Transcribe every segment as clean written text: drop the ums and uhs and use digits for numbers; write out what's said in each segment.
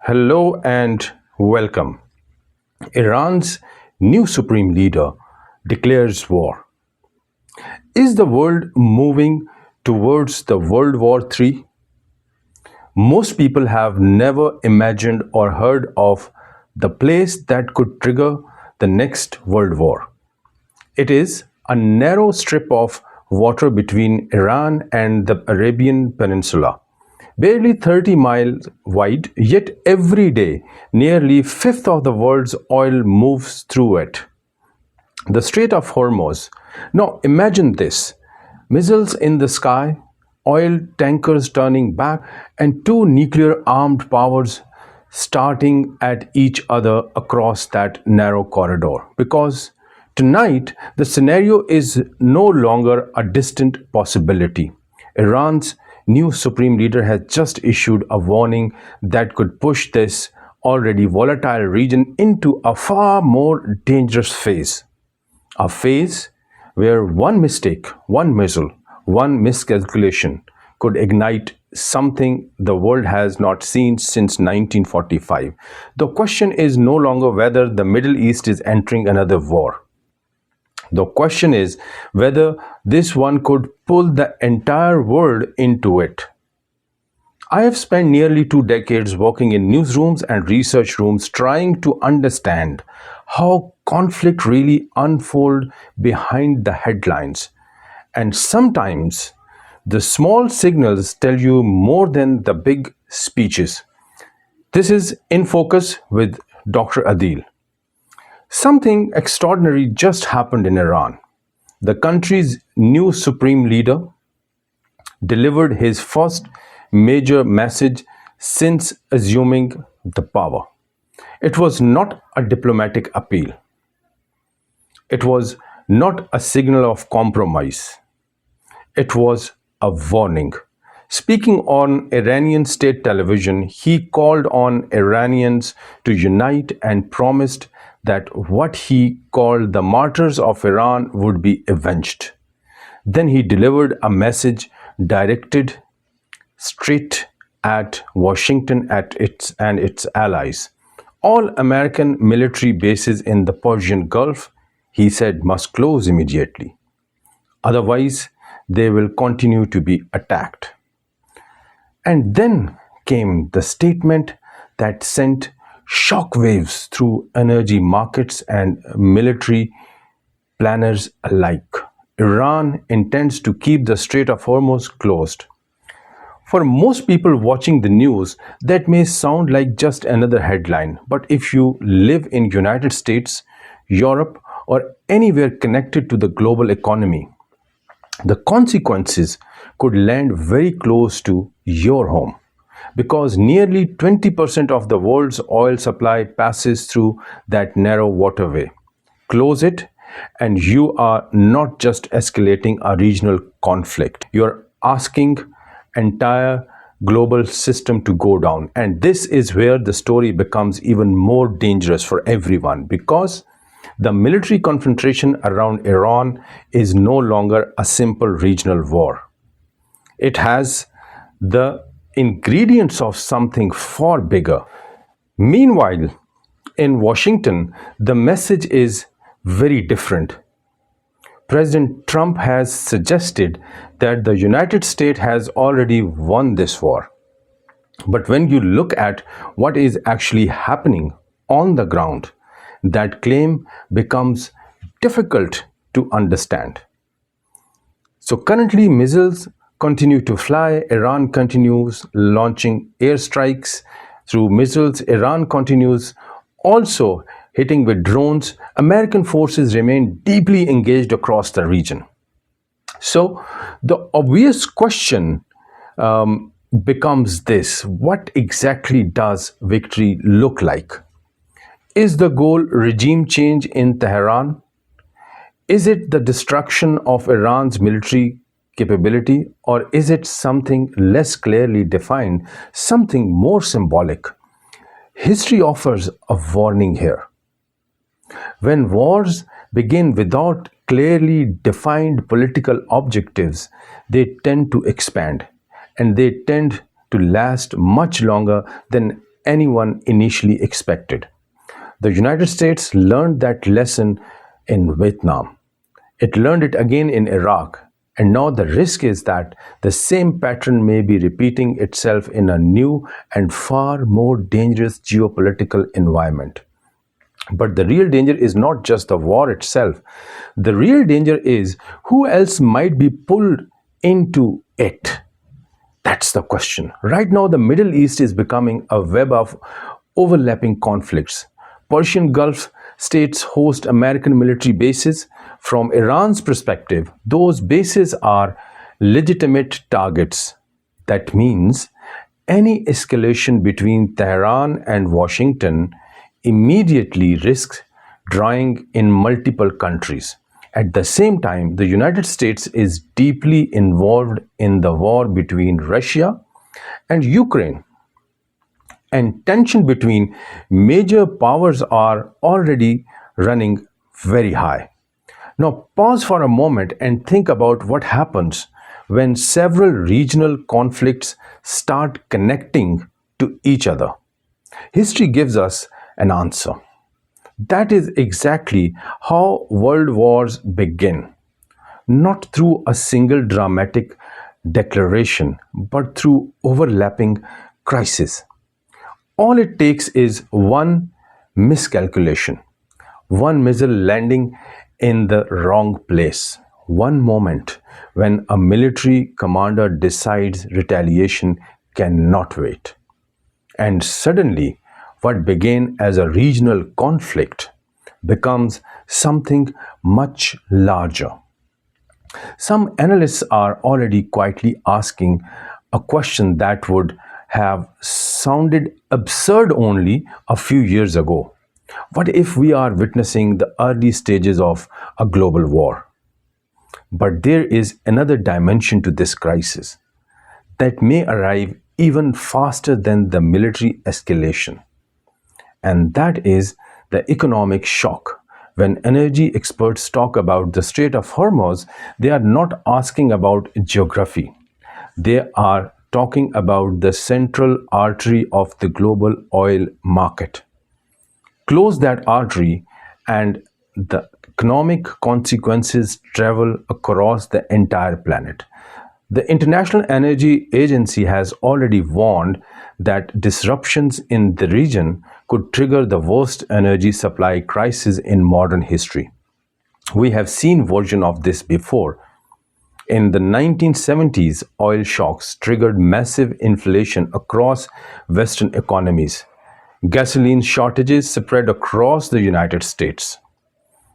Hello and welcome. Iran's new supreme leader declares war. Is the world moving towards the World War III? Most people have never imagined or heard of the place that could trigger the next world war. It is a narrow strip of water between Iran and the Arabian Peninsula, barely 30 miles wide, yet every day nearly a fifth of the world's oil moves through it. The Strait of Hormuz. Now imagine this: missiles in the sky, oil tankers turning back, and two nuclear armed powers starting at each other across that narrow corridor. Because tonight, the scenario is no longer a distant possibility. Iran's new supreme leader has just issued a warning that could push this already volatile region into a far more dangerous phase. A phase where one mistake, one missile, one miscalculation could ignite something the world has not seen since 1945. The question is no longer whether the Middle East is entering another war. The question is whether this one could pull the entire world into it. I have spent nearly 2 decades working in newsrooms and research rooms trying to understand how conflict really unfolds behind the headlines. And sometimes the small signals tell you more than the big speeches. This is In Focus with Dr. Adeel. Something extraordinary just happened in Iran. The country's new supreme leader delivered his first major message since assuming the power. It was not a diplomatic appeal. It was not a signal of compromise. It was a warning. Speaking on Iranian state television, he called on Iranians to unite and promised that what he called the martyrs of Iran would be avenged. Then he delivered a message directed straight at Washington and its allies. All American military bases in the Persian Gulf, he said, must close immediately. Otherwise, they will continue to be attacked. And then came the statement that sent shockwaves through energy markets and military planners alike. Iran intends to keep the Strait of Hormuz closed. For most people watching the news, that may sound like just another headline, but if you live in United States, Europe, or anywhere connected to the global economy, the consequences could land very close to your home, because nearly 20% of the world's oil supply passes through that narrow waterway. Close it, and you are not just escalating a regional conflict. You're asking entire global system to go down. And this is where the story becomes even more dangerous for everyone, because the military confrontation around Iran is no longer a simple regional war. It has the ingredients of something far bigger. Meanwhile, in Washington, the message is very different. President Trump has suggested that the United States has already won this war. But when you look at what is actually happening on the ground, that claim becomes difficult to understand. So currently, missiles continue to fly. Iran continues launching airstrikes through missiles. Iran continues also hitting with drones. American forces remain deeply engaged across the region. So the obvious question becomes this: what exactly does victory look like? Is the goal regime change in Tehran? Is it the destruction of Iran's military capability, or is it something less clearly defined, something more symbolic? History offers a warning here. When wars begin without clearly defined political objectives, they tend to expand, and they tend to last much longer than anyone initially expected. The United States learned that lesson in Vietnam. It learned it again in Iraq. And now the risk is that the same pattern may be repeating itself in a new and far more dangerous geopolitical environment. But the real danger is not just the war itself. The real danger is who else might be pulled into it. That's the question. Right now, the Middle East is becoming a web of overlapping conflicts. Persian Gulf states host American military bases. From Iran's perspective, those bases are legitimate targets. That means any escalation between Tehran and Washington immediately risks drawing in multiple countries. At the same time, the United States is deeply involved in the war between Russia and Ukraine, and tension between major powers are already running very high. Now, pause for a moment and think about what happens when several regional conflicts start connecting to each other. History gives us an answer. That is exactly how world wars begin, not through a single dramatic declaration, but through overlapping crises. All it takes is one miscalculation, one missile landing in the wrong place, one moment when a military commander decides retaliation cannot wait. And suddenly, what began as a regional conflict becomes something much larger. Some analysts are already quietly asking a question that would have sounded absurd only a few years ago. What if we are witnessing the early stages of a global war? But there is another dimension to this crisis that may arrive even faster than the military escalation. And that is the economic shock. When energy experts talk about the Strait of Hormuz, they are not asking about geography. They are talking about the central artery of the global oil market. Close that artery, and the economic consequences travel across the entire planet. The International Energy Agency has already warned that disruptions in the region could trigger the worst energy supply crisis in modern history. We have seen version of this before. In the 1970s, oil shocks triggered massive inflation across Western economies. Gasoline shortages spread across the United States.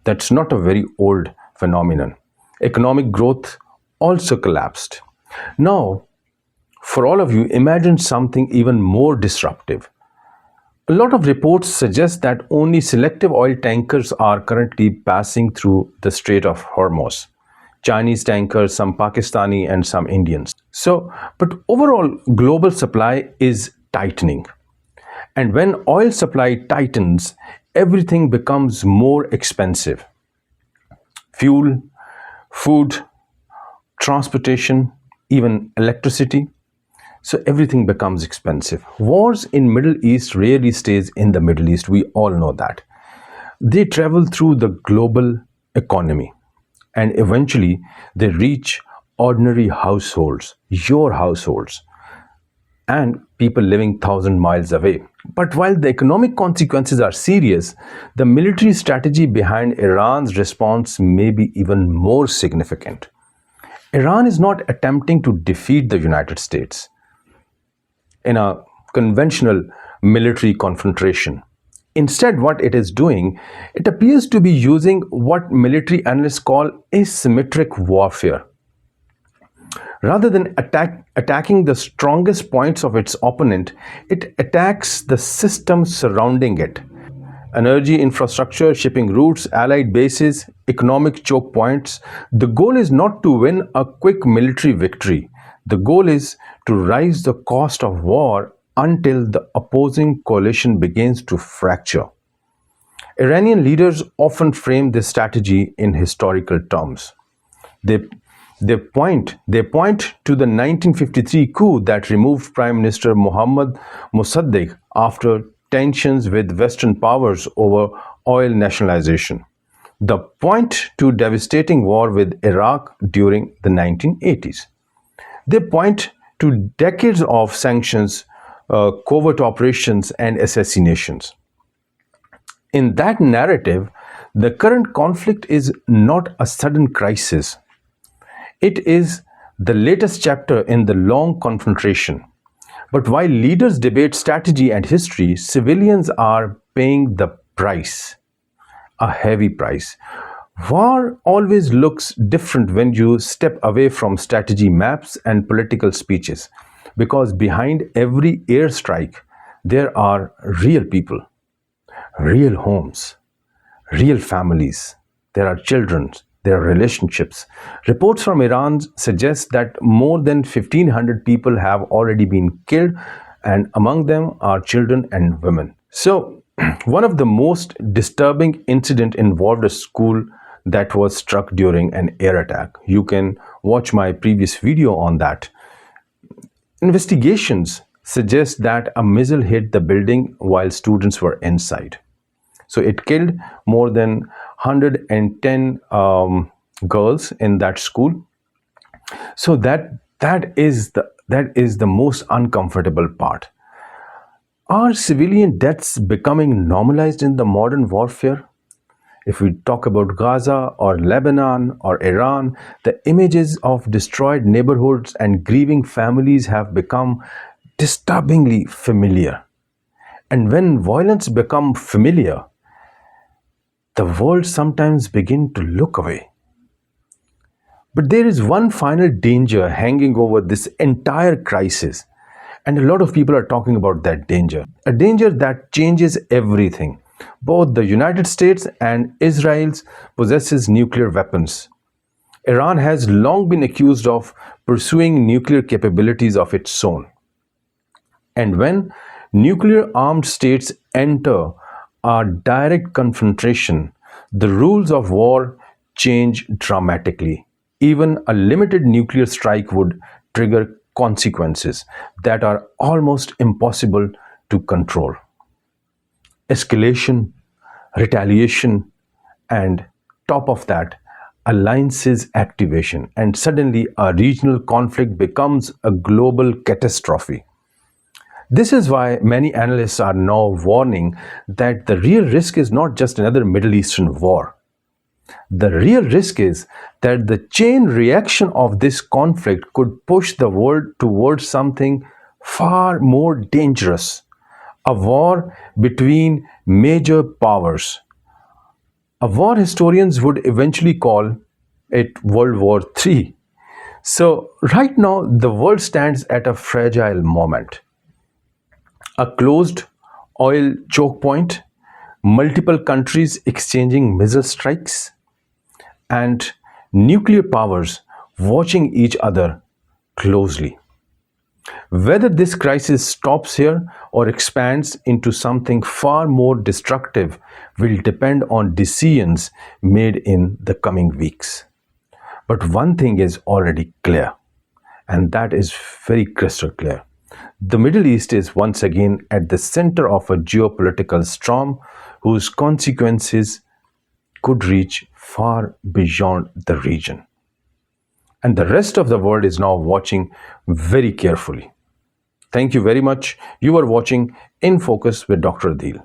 That's not a very old phenomenon. Economic growth also collapsed. Now, for all of you, imagine something even more disruptive. A lot of reports suggest that only selective oil tankers are currently passing through the Strait of Hormuz. Chinese tankers, some Pakistani, and some Indians. But overall, global supply is tightening. And when oil supply tightens, everything becomes more expensive. Fuel, food, transportation, even electricity. So everything becomes expensive. Wars in Middle East rarely stays in the Middle East. We all know that. They travel through the global economy, and eventually they reach ordinary households, your households, and people living 1,000 miles away. But while the economic consequences are serious, the military strategy behind Iran's response may be even more significant. Iran is not attempting to defeat the United States in a conventional military confrontation. Instead, what it is doing, it appears to be using what military analysts call asymmetric warfare. Rather than attacking the strongest points of its opponent, it attacks the system surrounding it. Energy infrastructure, shipping routes, allied bases, economic choke points. The goal is not to win a quick military victory. The goal is to raise the cost of war until the opposing coalition begins to fracture. Iranian leaders often frame this strategy in historical terms. They They point to the 1953 coup that removed Prime Minister Mohammad Mossadegh after tensions with Western powers over oil nationalization. They point to devastating war with Iraq during the 1980s. They point to decades of sanctions, covert operations, and assassinations. In that narrative, the current conflict is not a sudden crisis. It is the latest chapter in the long confrontation. But while leaders debate strategy and history, civilians are paying the price, a heavy price. War always looks different when you step away from strategy maps and political speeches, because behind every airstrike, there are real people, real homes, real families. There are children, there are relationships. Reports from Iran suggest that more than 1,500 people have already been killed, and among them are children and women. So, one of the most disturbing incident involved a school that was struck during an air attack. You can watch my previous video on that. Investigations suggest that a missile hit the building while students were inside. So it killed more than 110 girls in that school. So that is the most uncomfortable part. Are civilian deaths becoming normalized in the modern warfare? If we talk about Gaza or Lebanon or Iran, the images of destroyed neighborhoods and grieving families have become disturbingly familiar. And when violence becomes familiar, the world sometimes begins to look away. But there is one final danger hanging over this entire crisis, and a lot of people are talking about that danger. A danger that changes everything. Both the United States and Israel possesses nuclear weapons. Iran has long been accused of pursuing nuclear capabilities of its own. And when nuclear armed states enter a direct confrontation, the rules of war change dramatically. Even a limited nuclear strike would trigger consequences that are almost impossible to control. Escalation, retaliation, and top of that, alliances activation, and suddenly a regional conflict becomes a global catastrophe. This is why many analysts are now warning that the real risk is not just another Middle Eastern war. The real risk is that the chain reaction of this conflict could push the world towards something far more dangerous, a war between major powers. A war historians would eventually call it World War III. So, right now, the world stands at a fragile moment. A closed oil choke point, multiple countries exchanging missile strikes, and nuclear powers watching each other closely. Whether this crisis stops here or expands into something far more destructive will depend on decisions made in the coming weeks. But one thing is already clear, and that is very crystal clear. The Middle East is once again at the center of a geopolitical storm whose consequences could reach far beyond the region. And the rest of the world is now watching very carefully. Thank you very much. You are watching In Focus with Dr. Adeel.